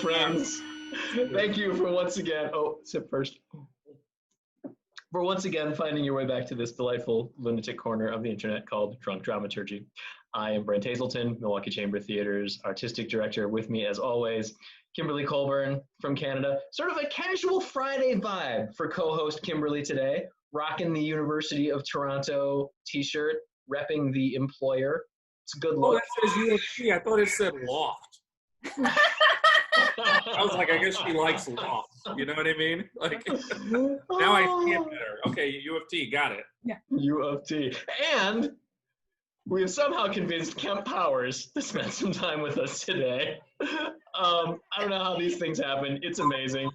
friends. Thank you for once again. Oh, sip first. For once again finding your way back to this delightful lunatic corner of the internet called Drunk Dramaturgy. I am Brent Hazelton, Milwaukee Chamber Theater's artistic director. With me, as always, Kimberly Colburn from Canada. Sort of a casual Friday vibe for co-host Kimberly today, rocking the University of Toronto t-shirt, repping the employer. It's a good look. Oh, that says UFC. I thought it said loft. I was like, I guess she likes lofts. You know what I mean? Like, now I see it better. Okay, U of T, got it. Yeah. U of T. And we have somehow convinced Kemp Powers to spend some time with us today. I don't know how these things happen. It's amazing.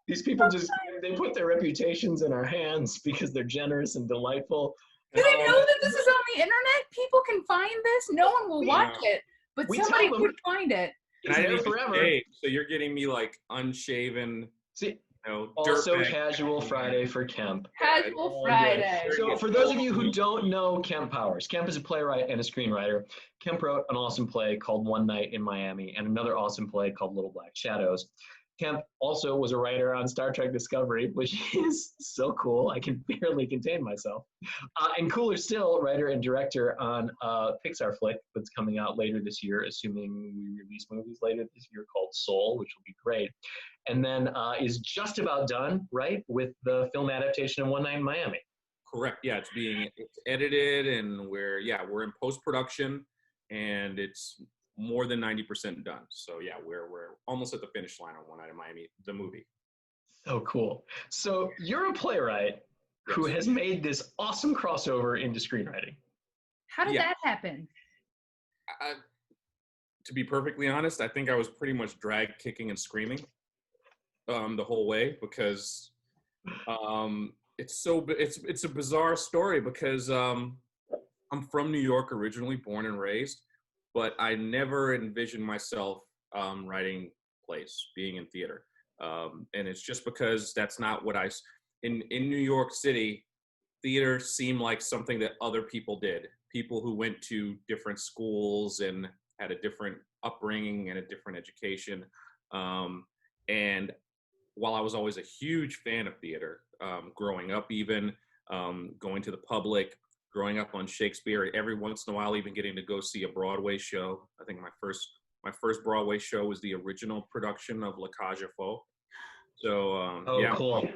These people just, they put their reputations in our hands because they're generous and delightful. Do they know that this is on the internet? People can find this. No one will watch it, but somebody could find it. And I didn't even shave, so you're getting me like unshaven. See, also casual Friday for Kemp. Casual Friday. So for those of you who don't know Kemp Powers, Kemp is a playwright and a screenwriter. Kemp wrote an awesome play called One Night in Miami and another awesome play called Little Black Shadows. Kemp also was a writer on Star Trek Discovery, which is so cool. I can barely contain myself. And cooler still, writer and director on a Pixar flick that's coming out later this year, assuming we release movies later this year, called Soul, which will be great. And then is just about done, right, with the film adaptation of One Night in Miami. Correct. Yeah, it's edited, and we're in post-production, and it's more than 90% done. So yeah, we're almost at the finish line on One Night in Miami, the movie. So cool. So you're a playwright who has made this awesome crossover into screenwriting. How did that happen? To be perfectly honest, I think I was pretty much drag kicking and screaming the whole way, because it's a bizarre story, because I'm from New York originally, born and raised. But I never envisioned myself writing plays, being in theater. And it's just because that's not what in New York City, theater seemed like something that other people did. People who went to different schools and had a different upbringing and a different education. And while I was always a huge fan of theater, growing up even, going to the public, growing up on Shakespeare, every once in a while even getting to go see a Broadway show. I think my first Broadway show was the original production of La Cage aux Folles. So cool.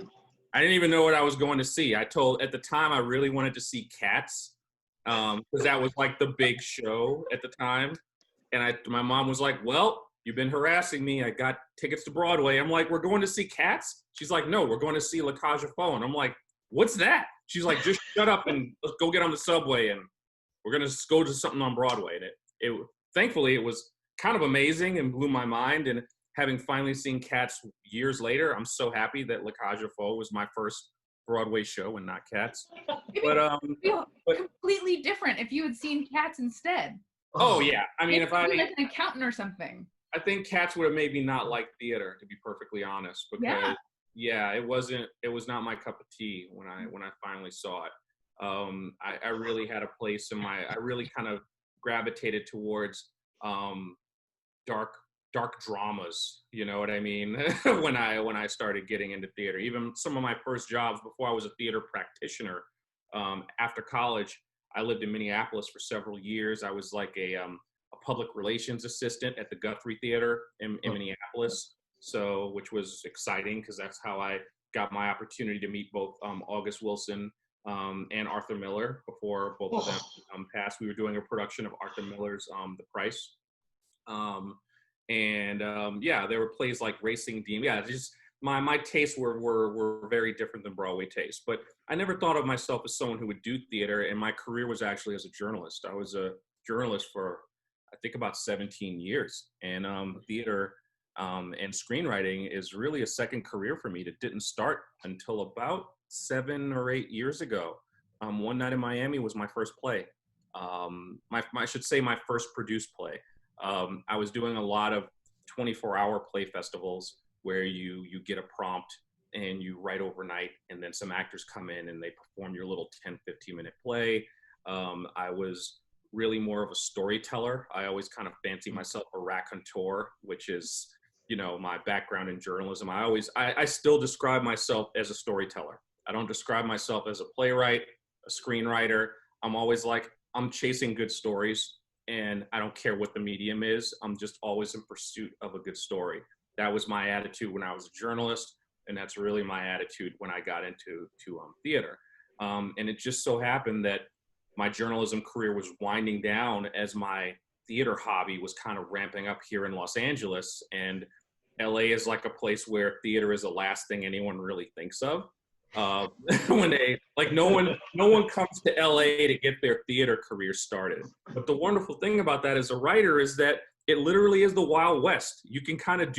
I didn't even know what I was going to see. At the time I really wanted to see Cats, because that was like the big show at the time. And my mom was like, well, you've been harassing me. I got tickets to Broadway. I'm like, we're going to see Cats? She's like, no, we're going to see La Cage aux Folles. And I'm like, what's that? She's like, just shut up and let's go get on the subway and we're going to go to something on Broadway. And it thankfully, it was kind of amazing and blew my mind. And having finally seen Cats years later, I'm so happy that La Cage aux Folles was my first Broadway show and not Cats. But completely different if you had seen Cats instead. Oh yeah, I mean, if I like an accountant or something. I think Cats would have made me not like theater, to be perfectly honest, because it was not my cup of tea when I finally saw it. I really had a place I really kind of gravitated towards dark dramas, you know what I mean? when I started getting into theater. Even some of my first jobs before I was a theater practitioner, after college, I lived in Minneapolis for several years. I was like a public relations assistant at the Guthrie Theater in Minneapolis. So, which was exciting because that's how I got my opportunity to meet both August Wilson and Arthur Miller before both of them passed. We were doing a production of Arthur Miller's The Price. There were plays like Racing Demon. Yeah, just my tastes were very different than Broadway tastes. But I never thought of myself as someone who would do theater, and my career was actually as a journalist. I was a journalist for, I think, about 17 years. And theater and screenwriting is really a second career for me that didn't start until about 7 or 8 years ago. One Night in Miami was my first play. I should say my first produced play. I was doing a lot of 24-hour play festivals where you get a prompt and you write overnight, and then some actors come in and they perform your little 10-15-minute play. I was really more of a storyteller. I always kind of fancy myself a raconteur, which is, my background in journalism, I still describe myself as a storyteller. I don't describe myself as a playwright, a screenwriter. I'm always like, I'm chasing good stories, and I don't care what the medium is. I'm just always in pursuit of a good story. That was my attitude when I was a journalist, and that's really my attitude when I got into theater. And it just so happened that my journalism career was winding down as my theater hobby was kind of ramping up here in Los Angeles. And LA is like a place where theater is the last thing anyone really thinks of. When no one comes to LA to get their theater career started. But the wonderful thing about that as a writer is that it literally is the Wild West. You can kind of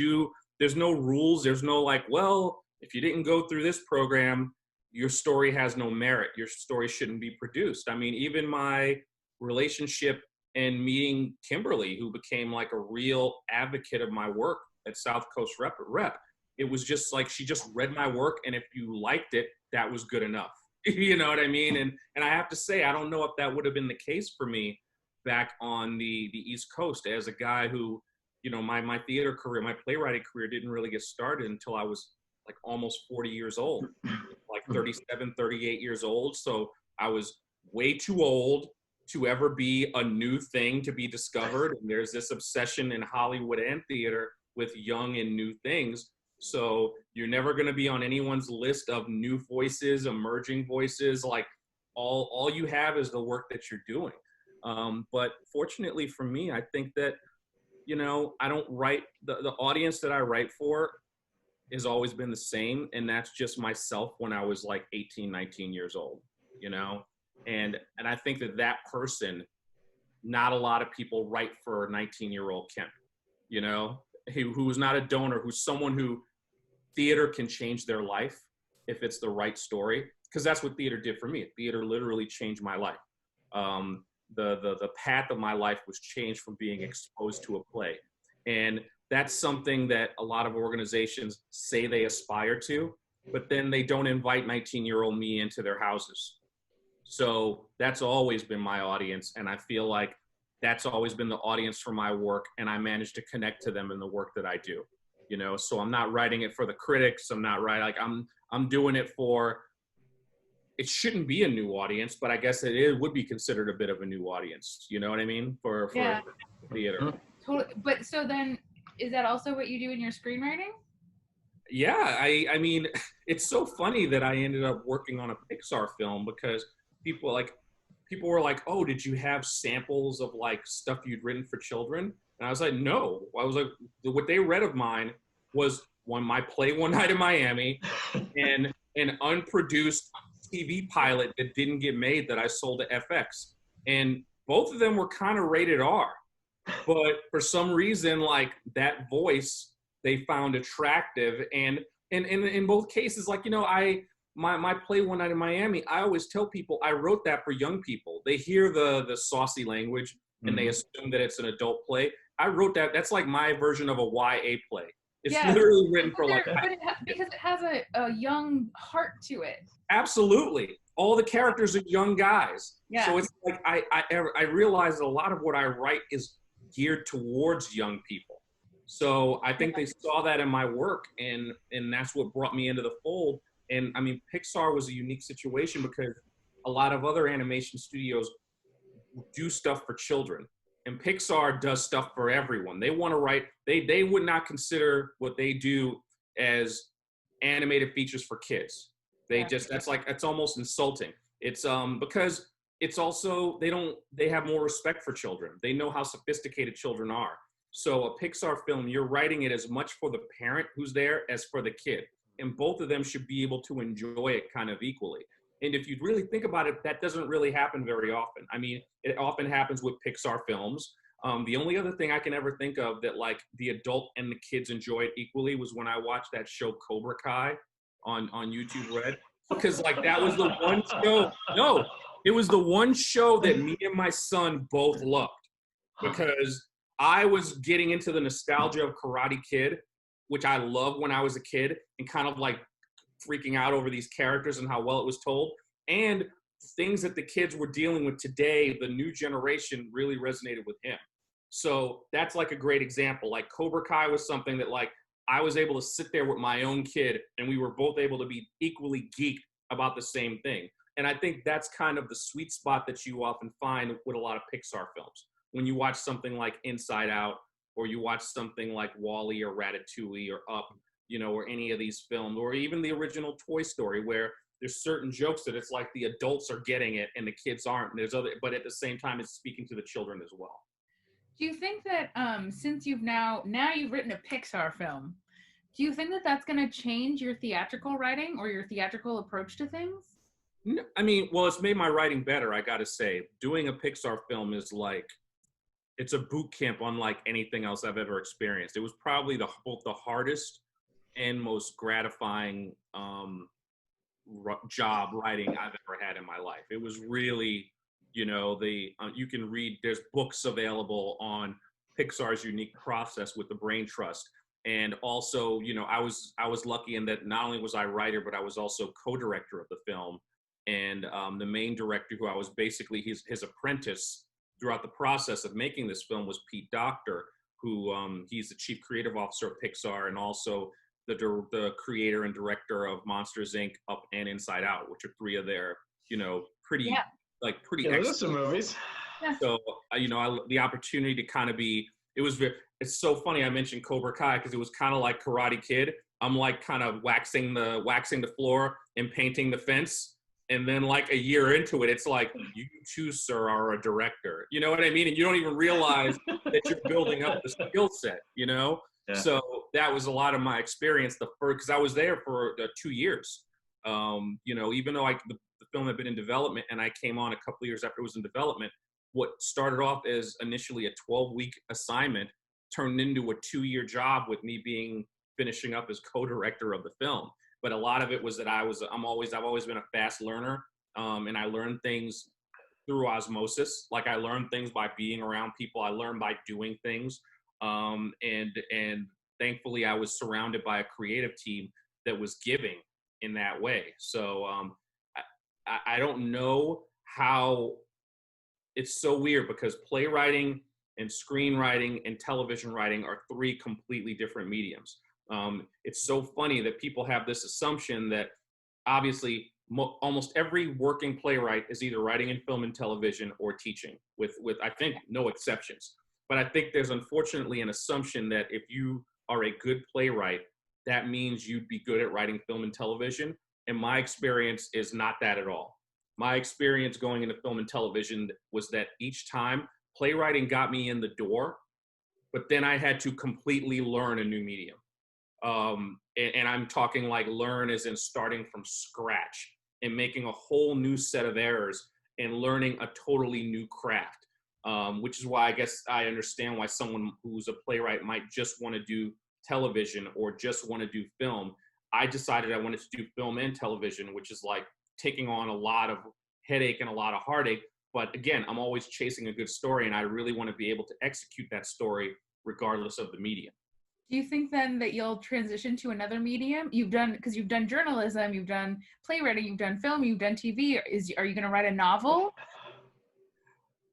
there's no rules. There's no like, well, if you didn't go through this program, your story has no merit. Your story shouldn't be produced. I mean, even my relationship and meeting Kimberly, who became like a real advocate of my work at South Coast Rep, it was just like, she just read my work, and if you liked it, that was good enough. You know what I mean? And I have to say, I don't know if that would have been the case for me back on the East Coast, as a guy who, my theater career, my playwriting career didn't really get started until I was like almost 40 years old, like 37, 38 years old. So I was way too old to ever be a new thing to be discovered. And there's this obsession in Hollywood and theater with young and new things. So you're never going to be on anyone's list of new voices, emerging voices. Like all you have is the work that you're doing. But fortunately for me, I think that, I don't write, the audience that I write for has always been the same. And that's just myself when I was like 18, 19 years old, and I think that person, not a lot of people write for 19-year-old Kemp, who's not a donor, who's someone who theater can change their life if it's the right story, because that's what theater did for me. Theater literally changed my life. The path of my life was changed from being exposed to a play. And that's something that a lot of organizations say they aspire to, but then they don't invite 19-year-old me into their houses. So that's always been my audience. And I feel like that's always been the audience for my work. And I managed to connect to them in the work that I do, so I'm not writing it for the critics. I'm not writing, like I'm doing it for, it shouldn't be a new audience, but I guess it would be considered a bit of a new audience. You know what I mean? For theater. Totally. But so then, is that also what you do in your screenwriting? Yeah, I mean, it's so funny that I ended up working on a Pixar film, because people were like, oh, did you have samples of like stuff you'd written for children? And I was like, no. I was like, what they read of mine was my play One Night in Miami and an unproduced TV pilot that didn't get made that I sold to FX. And both of them were kind of rated R. But for some reason, like that voice, they found attractive. And in both cases, like, my play One Night in Miami, I always tell people I wrote that for young people. They hear the saucy language and they assume that it's an adult play. I wrote that. That's like my version of a YA play. It's literally written for like... because it has a young heart to it. Absolutely. All the characters are young guys. Yeah. So it's like I realize a lot of what I write is geared towards young people. So I think they saw that in my work, and that's what brought me into the fold. And I mean, Pixar was a unique situation because a lot of other animation studios do stuff for children, and Pixar does stuff for everyone. They want to write, they would not consider what they do as animated features for kids. They just, it's almost insulting. It's because it's also, they have more respect for children. They know how sophisticated children are. So a Pixar film, you're writing it as much for the parent who's there as for the kid. And both of them should be able to enjoy it kind of equally. And if you really think about it, that doesn't really happen very often. I mean, it often happens with Pixar films. The only other thing I can ever think of that like the adult and the kids enjoy it equally was when I watched that show Cobra Kai on YouTube Red. Because like that was the one show, no, it was the one show that me and my son both loved. Because I was getting into the nostalgia of Karate Kid, which I loved when I was a kid, and kind of like freaking out over these characters and how well it was told. And things that the kids were dealing with today, the new generation really resonated with him. So that's like a great example. Like Cobra Kai was something that like I was able to sit there with my own kid, and we were both able to be equally geeked about the same thing. And I think that's kind of the sweet spot that you often find with a lot of Pixar films. When you watch something like Inside Out, or you watch something like WALL-E or Ratatouille or Up, you know, or any of these films, or even the original Toy Story, where there's certain jokes that it's like the adults are getting it and the kids aren't. And there's other, but at the same time, it's speaking to the children as well. Do you think that since you've now you've written a Pixar film, do you think that that's going to change your theatrical writing or your theatrical approach to things? No, I mean, well, it's made my writing better, I got to say. Doing a Pixar film is like, it's a boot camp unlike anything else I've ever experienced. It was probably both the hardest and most gratifying job writing I've ever had in my life. It was really, you know, you can read, there's books available on Pixar's unique process with the brain trust. And also, you know, I was lucky in that not only was I writer, but I was also co-director of the film. And the main director, who I was basically his apprentice throughout the process of making this film, was Pete Docter, who he's the chief creative officer of Pixar and also the creator and director of Monsters, Inc., Up, and Inside Out, which are three of their, you know, pretty those some movies. So, you know, the opportunity to kind of it's so funny I mentioned Cobra Kai, because it was kind of like Karate Kid. I'm like kind of waxing the floor and painting the fence. And then like a year into it, it's like, you choose, sir, are a director. You know what I mean? And you don't even realize that you're building up the skill set, you know? Yeah. So that was a lot of my experience, because I was there for 2 years. You know, even though the film had been in development and I came on a couple of years after it was in development, what started off as initially a 12-week assignment turned into a 2-year job with me finishing up as co-director of the film. But a lot of it was that I've always been a fast learner, and I learn things through osmosis. Like, I learn things by being around people. I learn by doing things, and thankfully I was surrounded by a creative team that was giving in that way. So I don't know how. It's so weird, because playwriting and screenwriting and television writing are 3 completely different mediums. It's so funny that people have this assumption that obviously almost every working playwright is either writing in film and television or teaching, with I think no exceptions. But I think there's unfortunately an assumption that if you are a good playwright, that means you'd be good at writing film and television. And my experience is not that at all. My experience going into film and television was that each time playwriting got me in the door, but then I had to completely learn a new medium. And I'm talking like learn as in starting from scratch and making a whole new set of errors and learning a totally new craft, which is why I guess I understand why someone who's a playwright might just want to do television or just want to do film. I decided I wanted to do film and television, which is like taking on a lot of headache and a lot of heartache. But again, I'm always chasing a good story, and I really want to be able to execute that story regardless of the medium. Do you think then that you'll transition to another medium? Because you've done journalism, you've done playwriting, you've done film, you've done TV. Are you going to write a novel?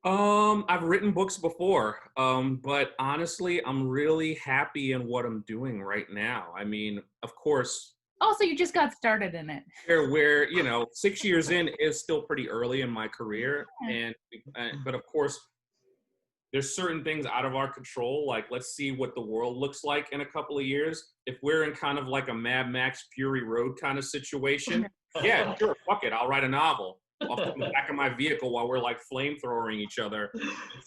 I've written books before, but honestly, I'm really happy in what I'm doing right now. I mean, of course. Also, you just got started in it. Where you know, 6 years in is still pretty early in my career, but of course, there's certain things out of our control. Like, let's see what the world looks like in a couple of years. If we're in kind of like a Mad Max Fury Road kind of situation, yeah, sure, fuck it, I'll write a novel off the back of my vehicle while we're like flamethrowering each other,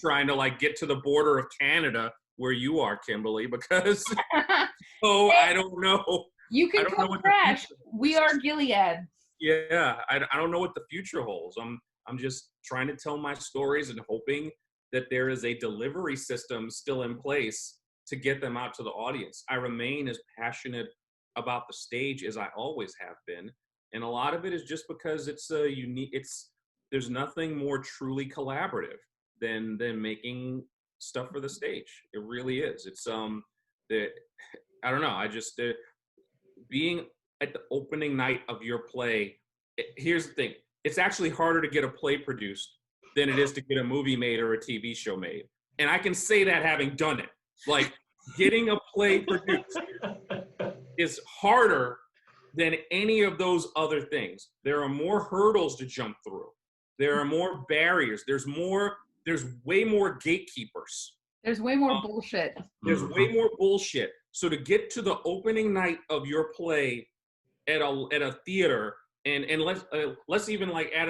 trying to like get to the border of Canada where you are, Kimberly, because I don't know. You can come crash. We are Gilead. Yeah, I don't know what the future holds. I'm just trying to tell my stories and hoping that there is a delivery system still in place to get them out to the audience. I remain as passionate about the stage as I always have been. And a lot of it is just because there's nothing more truly collaborative than making stuff for the stage. It really is. It's, I don't know. Being at the opening night of your play, here's the thing. It's actually harder to get a play produced than it is to get a movie made or a TV show made. And I can say that having done it. Like, getting a play produced is harder than any of those other things. There are more hurdles to jump through. There are more barriers. There's way more gatekeepers. There's way more bullshit. There's way more bullshit. So to get to the opening night of your play at a theater, and let's even like add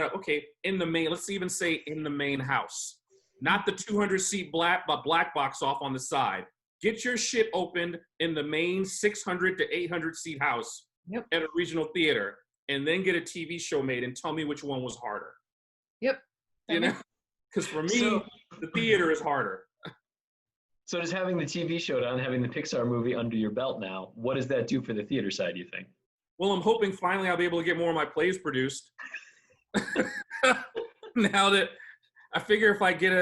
in the main, let's even say in the main house, not the 200-seat black box off on the side. Get your shit opened in the main 600 to 800-seat house at a regional theater, and then get a TV show made and tell me which one was harder. Yep. You know, because for me, the theater is harder. So does having the TV show done, having the Pixar movie under your belt now, what does that do for the theater side, you think? Well, I'm hoping finally I'll be able to get more of my plays produced. Now that I figure if I get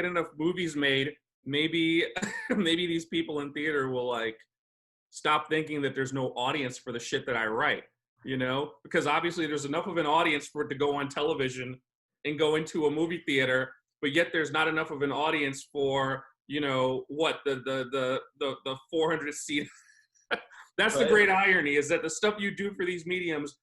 enough movies made, maybe these people in theater will like stop thinking that there's no audience for the shit that I write, you know? Because obviously there's enough of an audience for it to go on television and go into a movie theater, but yet there's not enough of an audience for, you know, what, the 400 seat. That's right. The great irony is that the stuff you do for these mediums,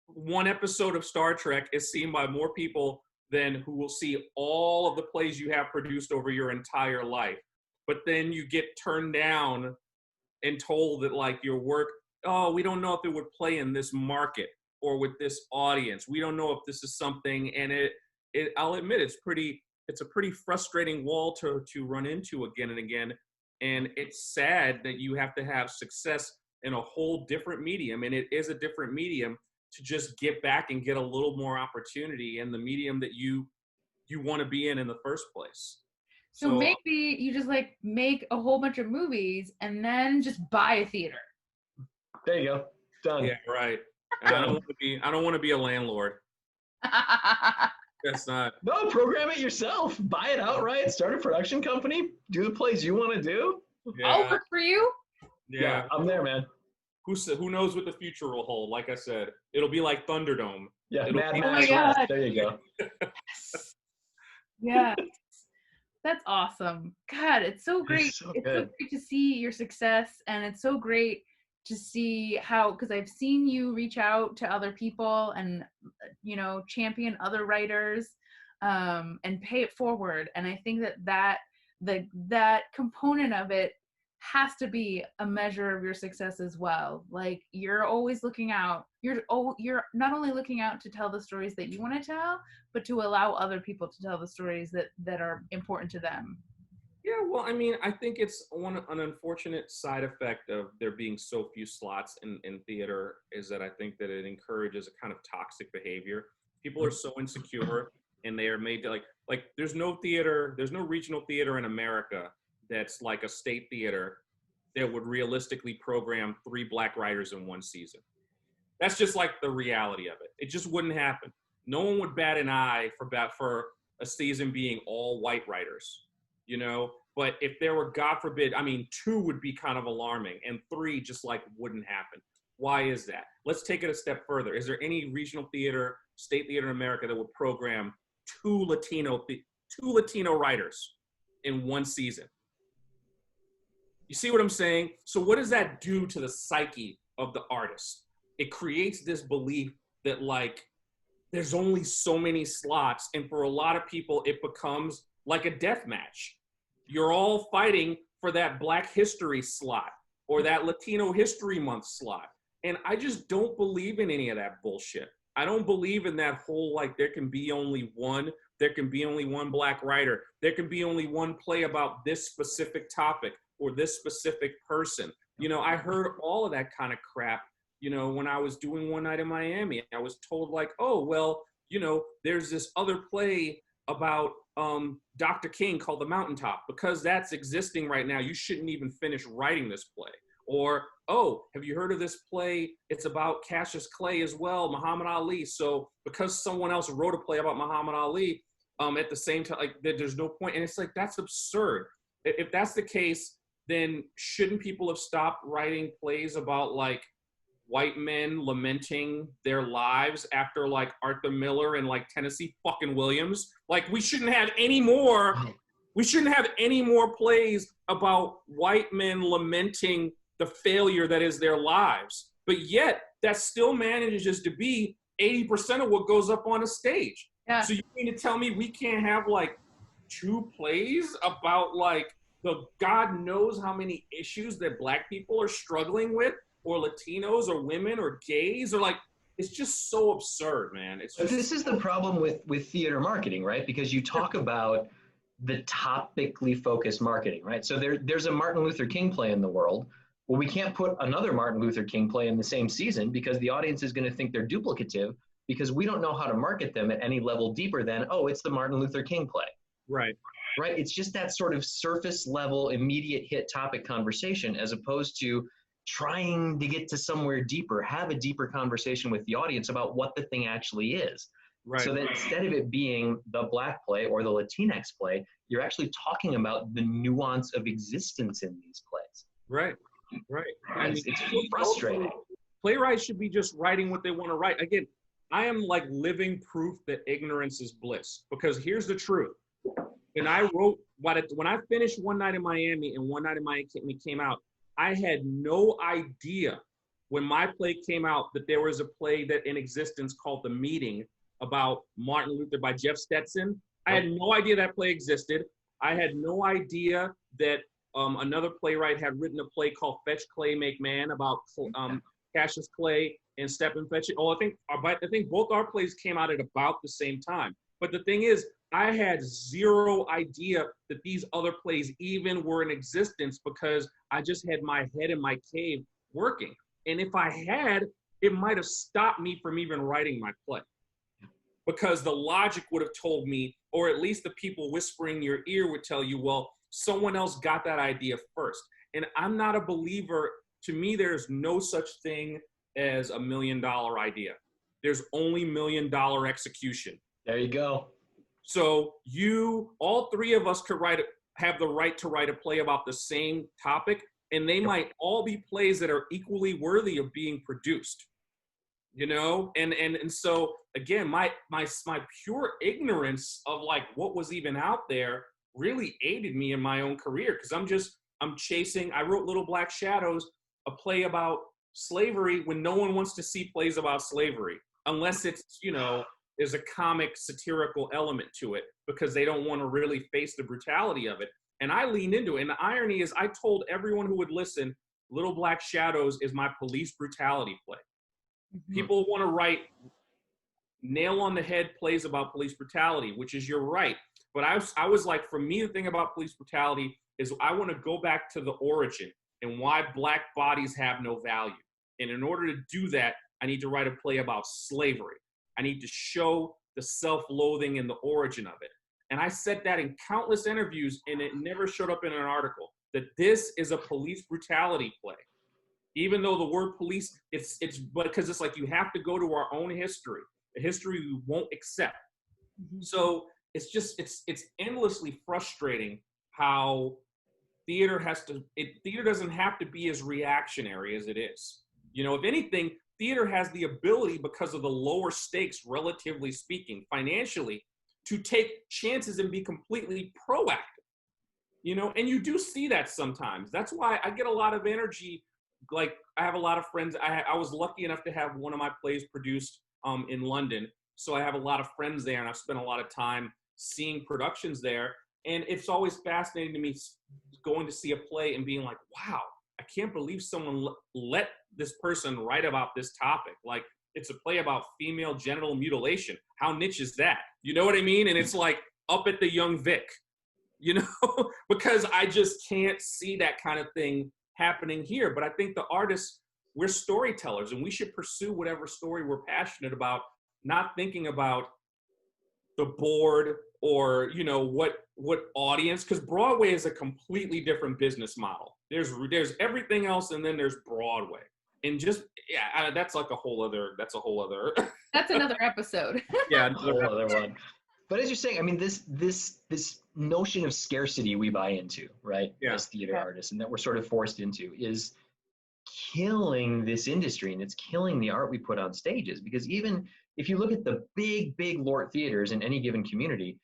one episode of Star Trek is seen by more people than who will see all of the plays you have produced over your entire life. But then you get turned down and told that like your work, oh, we don't know if it would play in this market or with this audience. We don't know if this is something, and I'll admit it's a pretty frustrating wall to run into again and again. And it's sad that you have to have success in a whole different medium, and it is a different medium, to just get back and get a little more opportunity in the medium that you want to be in the first place. So maybe you just like make a whole bunch of movies and then just buy a theater. There you go. Done. Yeah, right. I don't want to be a landlord. That's not. No, program it yourself. Buy it outright. Start a production company. Do the plays you want to do. Yeah. I'll work for you. Yeah, I'm there, man. Who knows what the future will hold? Like I said, it'll be like Thunderdome. Yeah, It'll Mad Max. There you go. Yeah. That's awesome. God, it's so great. It's so great to see your success, and it's so great to see how, because I've seen you reach out to other people and, you know, champion other writers, and pay it forward. And I think that component of it has to be a measure of your success as well. Like, you're always looking out. You're not only looking out to tell the stories that you want to tell, but to allow other people to tell the stories that are important to them. Yeah, well, I mean, I think it's an unfortunate side effect of there being so few slots in theater is that I think that it encourages a kind of toxic behavior. People are so insecure, and they are made to like there's no regional theater in America that's like a state theater that would realistically program 3 black writers in one season. That's just like the reality of it. It just wouldn't happen. No one would bat an eye for a season being all white writers, you know? But if there were, God forbid, I mean, 2 would be kind of alarming, and 3 just like wouldn't happen. Why is that? Let's take it a step further. Is there any regional theater, state theater in America that would program 2 Latino writers in one season? You see what I'm saying? So what does that do to the psyche of the artist? It creates this belief that like there's only so many slots, and for a lot of people it becomes like a death match. You're all fighting for that Black History slot or that Latino History Month slot. And I just don't believe in any of that bullshit. I don't believe in that whole like there can be only one Black writer. There can be only one play about this specific topic or this specific person. You know, I heard all of that kind of crap, you know, when I was doing One Night in Miami. I was told like, oh, well, you know, there's this other play about Dr. King called The Mountaintop. Because that's existing right now, you shouldn't even finish writing this play. Or, oh, have you heard of this play? It's about Cassius Clay as well, Muhammad Ali. So because someone else wrote a play about Muhammad Ali at the same time, like there's no point. And it's like, that's absurd. If that's the case, then shouldn't people have stopped writing plays about like white men lamenting their lives after like Arthur Miller and like Tennessee fucking Williams? Like we shouldn't have any more We shouldn't have any more plays about white men lamenting the failure that is their lives. But yet, that still manages to be 80% of what goes up on a stage. Yeah. So you mean to tell me we can't have like 2 plays about like the God knows how many issues that Black people are struggling with, or Latinos, or women, or gays, or like, it's just so absurd, man. It's just, this is the problem with theater marketing, right? Because you talk about the topically focused marketing, right? So there's a Martin Luther King play in the world. Well, we can't put another Martin Luther King play in the same season because the audience is going to think they're duplicative, because we don't know how to market them at any level deeper than, oh, it's the Martin Luther King play. right. Right? It's just that sort of surface level, immediate hit topic conversation, as opposed to trying to get to somewhere deeper, have a deeper conversation with the audience about what the thing actually is. Right. So that instead of it being the Black play or the Latinx play, you're actually talking about the nuance of existence in these plays. Right. Right. I mean, It's frustrating. Playwrights should be just writing what they want to write. Again, I am like living proof that ignorance is bliss, because here's the truth. When I finished One Night in Miami and One Night in Miami came out, I had no idea when my play came out that there was a play that in existence called The Meeting about Martin Luther by Jeff Stetson. I had no idea that play existed. I had no idea that another playwright had written a play called Fetch Clay, Make Man about Cassius Clay and Stephen Fetch. Oh, I think both our plays came out at about the same time. But the thing is, I had zero idea that these other plays even were in existence, because I just had my head in my cave working. And if I had, it might have stopped me from even writing my play, because the logic would have told me, or at least the people whispering your ear would tell you, well, someone else got that idea first. And I'm not a believer. To me, there's no such thing as $1 million idea. There's only $1 million execution. There you go. So all 3 of us could have the right to write a play about the same topic, and they might all be plays that are equally worthy of being produced, you know? And so again, my pure ignorance of like what was even out there really aided me in my own career, because I wrote Little Black Shadows, a play about slavery, when no one wants to see plays about slavery, unless it's, you know, there's a comic satirical element to it, because they don't want to really face the brutality of it. And I leaned into it. And the irony is, I told everyone who would listen, Little Black Shadows is my police brutality play. Mm-hmm. People want to write nail on the head plays about police brutality, which is, you're right. But I was like, for me, the thing about police brutality is I want to go back to the origin and why Black bodies have no value. And in order to do that, I need to write a play about slavery. I need to show the self-loathing and the origin of it. And I said that in countless interviews, and it never showed up in an article, that this is a police brutality play. Even though the word police, because it's like, you have to go to our own history, a history we won't accept. Mm-hmm. So it's endlessly frustrating how theater doesn't have to be as reactionary as it is. You know, if anything, theater has the ability, because of the lower stakes, relatively speaking, financially, to take chances and be completely proactive, you know, and you do see that sometimes. That's why I get a lot of energy. Like, I have a lot of friends. I was lucky enough to have one of my plays produced in London. So I have a lot of friends there, and I've spent a lot of time seeing productions there. And it's always fascinating to me going to see a play and being like, wow, I can't believe someone let this person write about this topic. Like, it's a play about female genital mutilation. How niche is that? You know what I mean? And it's like up at the Young Vic, you know, because I just can't see that kind of thing happening here. But I think the artists, we're storytellers, and we should pursue whatever story we're passionate about, not thinking about the board or, you know, what audience, because Broadway is a completely different business model. There's everything else, and then there's Broadway. And just, yeah, that's a whole other. That's another episode. Yeah, another one. But as you're saying, I mean, this notion of scarcity we buy into, right? Yeah. As theater artists, and that we're sort of forced into, is killing this industry, and it's killing the art we put on stages. Because even if you look at the big LORT theaters in any given community,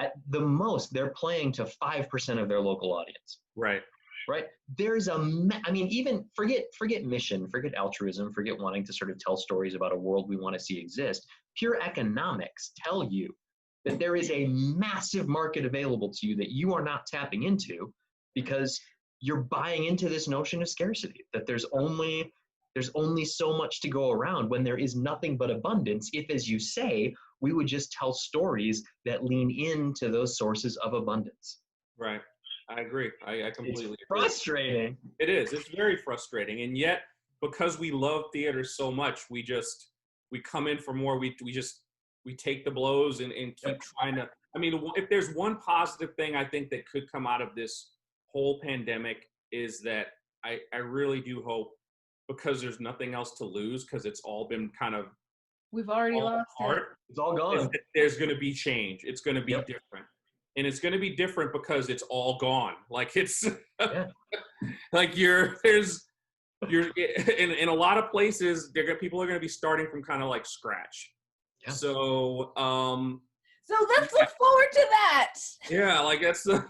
at the most, they're playing to 5% of their local audience. Right. Right? There's even forget mission, forget altruism, forget wanting to sort of tell stories about a world we want to see exist. Pure economics tell you that there is a massive market available to you that you are not tapping into because you're buying into this notion of scarcity, that there's only so much to go around when there is nothing but abundance if, as you say, we would just tell stories that lean into those sources of abundance. Right. I agree. I completely agree. Frustrating. It is. It's very frustrating. And yet, because we love theater so much, we come in for more. We take the blows and keep trying to. I mean, if there's one positive thing I think that could come out of this whole pandemic is that I really do hope, because there's nothing else to lose, because it's all been kind of we've already lost it. It's all gone. There's going to be change. It's going to be different. And it's going to be different because it's all gone. Like it's like you're in a lot of places, people are going to be starting from kind of like scratch. Yeah. So let's look forward to that. Yeah, like that's Yep.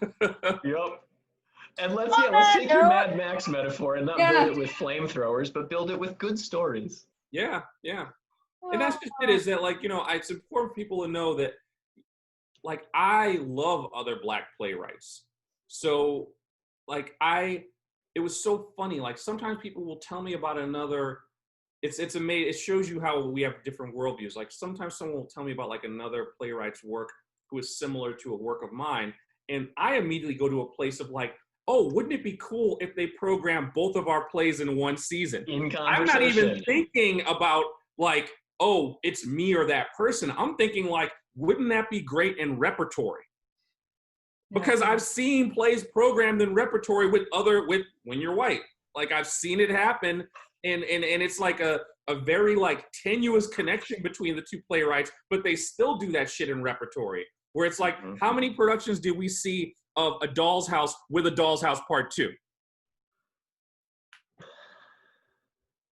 And let's take your Mad Max metaphor and not build it with flamethrowers, but build it with good stories. Yeah. And that's just it, is that it's important for people to know that I love other Black playwrights. So it was so funny. Sometimes people will tell me about another, it's amazing. It shows you how we have different worldviews. Sometimes someone will tell me about another playwright's work who is similar to a work of mine. And I immediately go to a place of oh, wouldn't it be cool if they program both of our plays in one season? I'm not even thinking about oh, it's me or that person. I'm thinking wouldn't that be great in repertory? Because I've seen plays programmed in repertory with when you're white. I've seen it happen, and it's a very tenuous connection between the two playwrights, but they still do that shit in repertory. Where it's how many productions did we see of A Doll's House with A Doll's House Part 2?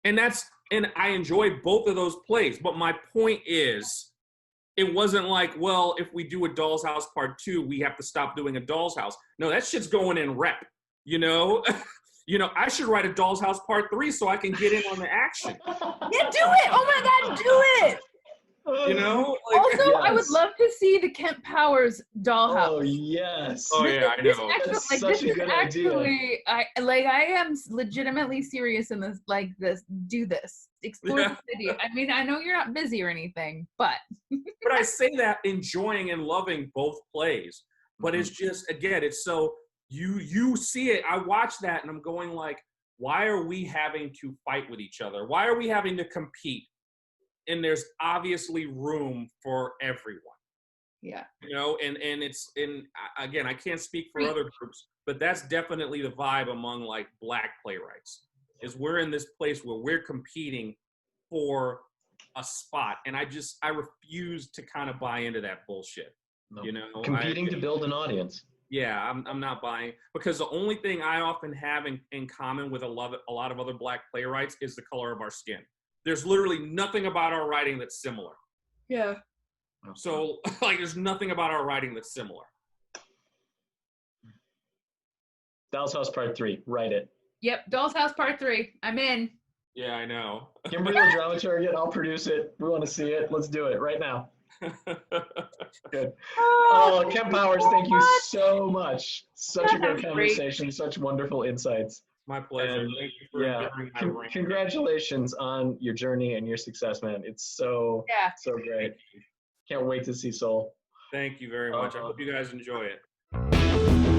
And I enjoyed both of those plays, but my point is, it wasn't well, if we do A Doll's House Part 2, we have to stop doing A Doll's House. No, that shit's going in rep, I should write A Doll's House Part 3 so I can get in on the action. Yeah, do it! Oh my God, do it! Also, I would love to see the Kemp Powers dollhouse. Oh yes. Oh yeah, I know. That's such a good idea. I am legitimately serious in this. Do this. Explore the city. I mean, I know you're not busy or anything, but. But I say that enjoying and loving both plays. But it's just, again, it's so you see it. I watch that and I'm going why are we having to fight with each other? Why are we having to compete? And there's obviously room for everyone. Yeah. And again, I can't speak for other groups, but that's definitely the vibe among Black playwrights, is we're in this place where we're competing for a spot. And I refuse to kind of buy into that bullshit. No. Competing to build an audience. Yeah, I'm not buying, because the only thing I often have in common with a lot of other Black playwrights is the color of our skin. There's literally nothing about our writing that's similar. Yeah. So, there's nothing about our writing that's similar. Doll's House Part 3. Write it. Yep. Doll's House Part 3. I'm in. Yeah, I know. Kimberly will dramaturg it. I'll produce it. We want to see it. Let's do it right now. Good. Oh, Kemp Powers, thank you so much. Such a great conversation. Such wonderful insights. My pleasure. And, thank you for congratulations on your journey and your success, man. It's so great. Can't wait to see Soul. Thank you very much. I hope you guys enjoy it.